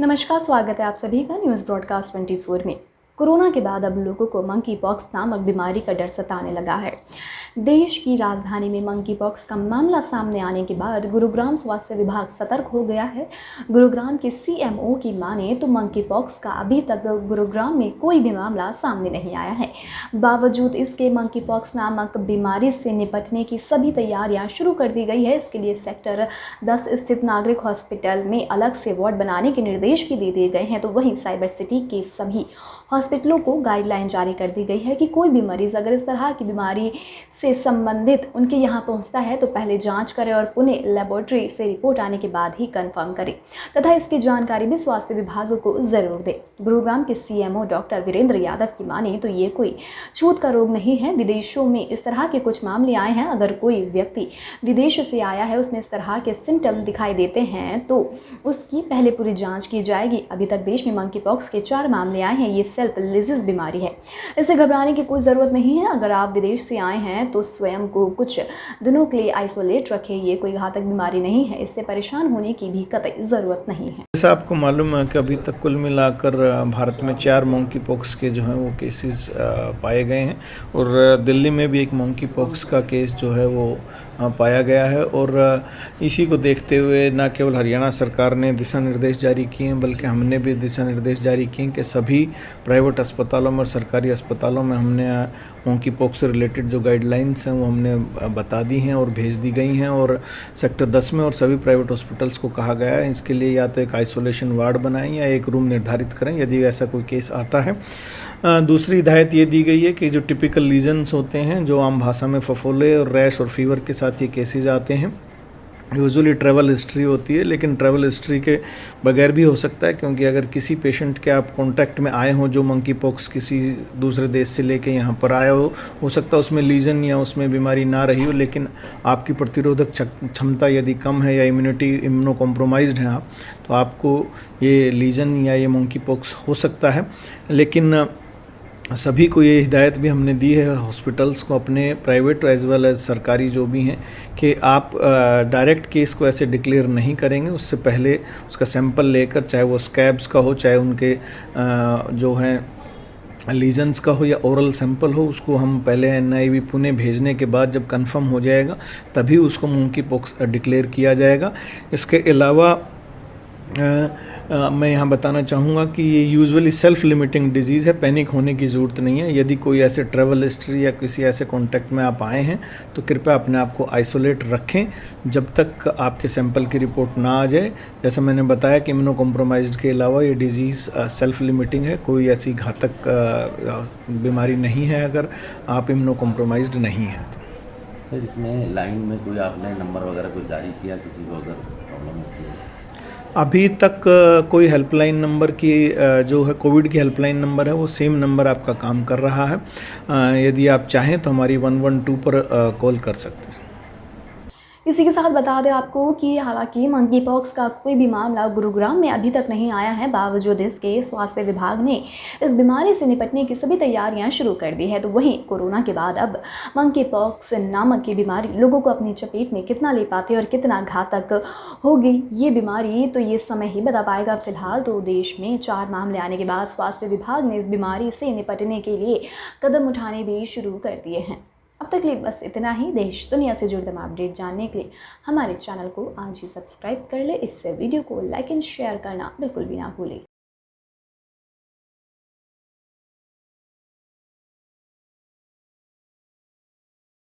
नमस्कार, स्वागत है आप सभी का न्यूज़ ब्रॉडकास्ट 24 में। कोरोना के बाद अब लोगों को मंकी पॉक्स नामक बीमारी का डर सताने लगा है। देश की राजधानी में मंकी पॉक्स का मामला सामने आने के बाद गुरुग्राम स्वास्थ्य विभाग सतर्क हो गया है। गुरुग्राम के सीएमओ की माने तो मंकी पॉक्स का अभी तक गुरुग्राम में कोई भी मामला सामने नहीं आया है। बावजूद इसके मंकी पॉक्स नामक बीमारी से निपटने की सभी तैयारियां शुरू कर दी गई है। इसके लिए सेक्टर 10 स्थित नागरिक हॉस्पिटल में अलग से वार्ड बनाने के निर्देश भी दे दिए गए हैं। तो वहीं साइबर सिटी के सभी हॉस्पिटलों को गाइडलाइन जारी कर दी गई है कि कोई भी मरीज़ अगर इस तरह की बीमारी से संबंधित उनके यहाँ पहुँचता है तो पहले जांच करें और पुणे लेबोरेटरी से रिपोर्ट आने के बाद ही कंफर्म करें तथा इसकी जानकारी भी स्वास्थ्य विभाग को ज़रूर दें। गुरुग्राम के सीएमओ डॉक्टर वीरेंद्र यादव की माने तो ये कोई छूत का रोग नहीं है। विदेशों में इस तरह के कुछ मामले आए हैं। अगर कोई व्यक्ति विदेश से आया है, उसमें इस तरह के सिम्टम दिखाई देते हैं तो उसकी पहले पूरी जाँच की जाएगी। अभी तक देश में मंकी पॉक्स के 4 मामले आए हैं। ये सेल्फ लिजिस बीमारी है, इससे घबराने की कोई ज़रूरत नहीं है। अगर आप विदेश से आए हैं तो स्वयं को कुछ दिनों के लिए आइसोलेट रखें। ये कोई घातक बीमारी नहीं है, इससे परेशान होने की भी कतई ज़रूरत नहीं है। जैसा आपको मालूम है कि अभी तक कुल मिलाकर भारत में 4 मंकी पॉक्स के जो हैं वो केसेस पाए गए हैं और दिल्ली में भी एक मंकी पॉक्स का केस जो है वो पाया गया है। और इसी को देखते हुए न केवल हरियाणा सरकार ने दिशा निर्देश जारी किए हैं बल्कि हमने भी दिशा निर्देश जारी किए हैं कि सभी प्राइवेट अस्पतालों में और सरकारी अस्पतालों में हमने मंकी पॉक्स से रिलेटेड जो गाइडलाइंस हैं वो हमने बता दी हैं और भेज दी गई हैं। और सेक्टर 10 में और सभी प्राइवेट हॉस्पिटल्स को कहा गया है इसके लिए या तो एक आइसोलेशन वार्ड बनाएं या एक रूम निर्धारित करें यदि ऐसा कोई केस आता है। दूसरी हिदायत ये दी गई है कि जो टिपिकल लीजन्स होते हैं, जो आम भाषा में फफोले और रैश और फीवर के साथ ये केसेज आते हैं, यूजुअली ट्रैवल हिस्ट्री होती है, लेकिन ट्रैवल हिस्ट्री के बगैर भी हो सकता है क्योंकि अगर किसी पेशेंट के आप कांटेक्ट में आए हों जो मंकी पॉक्स किसी दूसरे देश से लेके यहाँ पर आया हो सकता है उसमें लीजन या उसमें बीमारी ना रही हो, लेकिन आपकी प्रतिरोधक क्षमता यदि कम है या इम्यूनो कॉम्प्रोमाइज्ड हैं आप, तो आपको ये लीजन या ये मंकी पॉक्स हो सकता है। लेकिन सभी को ये हिदायत भी हमने दी है हॉस्पिटल्स को, अपने प्राइवेट एज वेल एज सरकारी जो भी हैं, कि आप डायरेक्ट केस को ऐसे डिक्लेयर नहीं करेंगे। उससे पहले उसका सैंपल लेकर, चाहे वो स्कैब्स का हो, चाहे उनके जो हैं लीजन्स का हो या ओरल सैंपल हो, उसको हम पहले एनआईवी पुणे भेजने के बाद जब कंफर्म हो जाएगा तभी उसको मंकी पॉक्स डिक्लेयर किया जाएगा। इसके अलावा मैं यहाँ बताना चाहूँगा कि ये यूजुअली सेल्फ लिमिटिंग डिजीज़ है, पैनिक होने की ज़रूरत नहीं है। यदि कोई ऐसे ट्रैवल हिस्ट्री या किसी ऐसे कॉन्टैक्ट में आप आए हैं तो कृपया अपने आप को आइसोलेट रखें जब तक आपके सैंपल की रिपोर्ट ना आ जाए। जैसा मैंने बताया कि इम्यूनो कॉम्प्रोमाइज्ड के अलावा ये डिजीज़ सेल्फ लिमिटिंग है, कोई ऐसी घातक बीमारी नहीं है अगर आप इम्यूनो कॉम्प्रोमाइज्ड नहीं हैं। सर, इसमें लाइन में कोई आपने नंबर वगैरह कोई जारी किया किसी को अगर प्रॉब्लम होती है? अभी तक कोई हेल्पलाइन नंबर की जो है कोविड की हेल्पलाइन नंबर है वो सेम नंबर आपका काम कर रहा है। यदि आप चाहें तो हमारी 112 पर कॉल कर सकते हैं। इसी के साथ बता दें आपको कि हालांकि मंकी पॉक्स का कोई भी मामला गुरुग्राम में अभी तक नहीं आया है, बावजूद इसके स्वास्थ्य विभाग ने इस बीमारी से निपटने की सभी तैयारियां शुरू कर दी है। तो वहीं कोरोना के बाद अब मंकी पॉक्स नामक की बीमारी लोगों को अपनी चपेट में कितना ले पाती है और कितना घातक होगी ये बीमारी, तो ये समय ही बता पाएगा। फिलहाल तो देश में 4 मामले आने के बाद स्वास्थ्य विभाग ने इस बीमारी से निपटने के लिए कदम उठाने भी शुरू कर दिए हैं। अब तक के लिए बस इतना ही। देश दुनिया से जुड़े तमाम अपडेट जानने के लिए हमारे चैनल को आज ही सब्सक्राइब कर ले। इससे वीडियो को लाइक एंड शेयर करना बिल्कुल भी ना भूलें।